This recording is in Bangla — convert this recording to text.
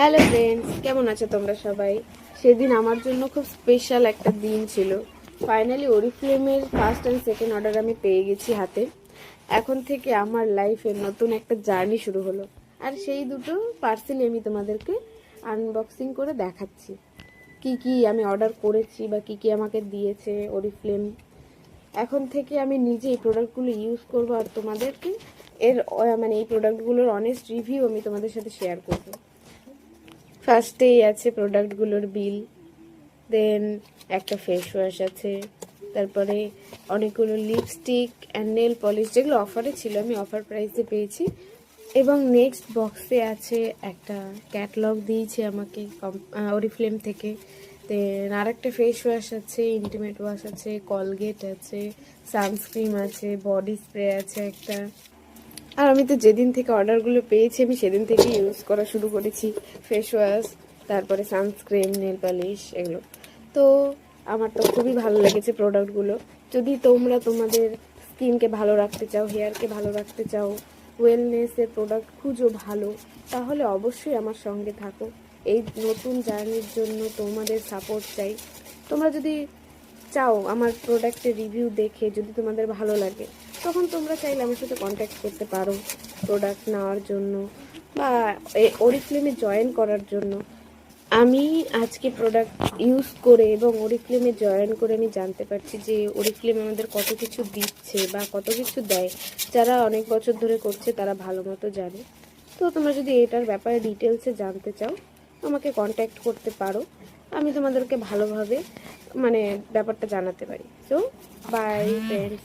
হ্যালো ফ্রেন্ডস, কেমন আছো তোমরা সবাই? সেদিন আমার জন্য খুব স্পেশাল একটা দিন ছিল। ফাইনালি ওরিফ্লেমের ফার্স্ট অ্যান্ড সেকেন্ড অর্ডার আমি পেয়ে গেছি হাতে। এখন থেকে আমার লাইফের নতুন একটা জার্নি শুরু হলো। আর সেই দুটো পার্সেলই আমি তোমাদেরকে আনবক্সিং করে দেখাচ্ছি। কি কি আমি অর্ডার করেছি বা কি কি আমাকে দিয়েছে ওরিফ্লেম। এখন থেকে আমি নিজে এই প্রোডাক্টগুলো ইউজ করবো আর তোমাদেরকে মানে এই প্রোডাক্টগুলোর অনেস্ট রিভিউ আমি তোমাদের সাথে শেয়ার করবো। ফার্স্টেই আছে প্রোডাক্টগুলোর বিল, দেন একটা ফেস ওয়াশ আছে, তারপরে অনেকগুলো লিপস্টিক অ্যান্ড নেল পলিশ যেগুলো অফারে ছিল, আমি অফার প্রাইসে পেয়েছি। এবং নেক্সট বক্সে আছে একটা ক্যাটলগ দিয়েছে আমাকে ওরিফ্লেম থেকে। দেন আর একটা ফেস ওয়াশ আছে, ইন্টিমেট ওয়াশ আছে, কলগেট আছে, সানস্ক্রিন আছে, বডি স্প্রে আছে একটা। আর আমি তো যেদিন থেকে অর্ডারগুলো পেয়েছি আমি সেদিন থেকে ইউজ করা শুরু করেছি ফেস ওয়াশ, তারপরে সানস্ক্রিন, নেল পালিশ এগুলো। তো আমার তো খুবই ভালো লেগেছে প্রোডাক্টগুলো। যদি তোমরা তোমাদের স্কিনকে ভালো রাখতে চাও, হেয়ারকে ভালো রাখতে চাও, ওয়েলনেসের প্রোডাক্ট খুঁজো ভালো, তাহলে অবশ্যই আমার সঙ্গে থাকো। এই নতুন জার্নির জন্য তোমাদের সাপোর্ট চাই। তোমরা যদি চাও আমার প্রোডাক্টের রিভিউ দেখে যদি তোমাদের ভালো লাগে, তখন তোমরা চাইলে আমার সাথে কন্ট্যাক্ট করতে পারো প্রোডাক্ট নেওয়ার জন্য বা ওরিফ্লেমে জয়েন করার জন্য। আমি আজকে প্রোডাক্ট ইউজ করে এবং ওরিফ্লেমে জয়েন করে আমি জানতে পারছি যে ওরিফ্লেম আমাদের কত কিছু দিচ্ছে বা কত কিছু দেয়। যারা অনেক বছর ধরে করছে তারা ভালো মতো জানে। তো তোমরা যদি এটার ব্যাপারে ডিটেলসে জানতে চাও, আমাকে কন্ট্যাক্ট করতে পারো। আমি তোমাদেরকে ভালোভাবে মানে ব্যাপারটা জানাতে পারি। So by friends.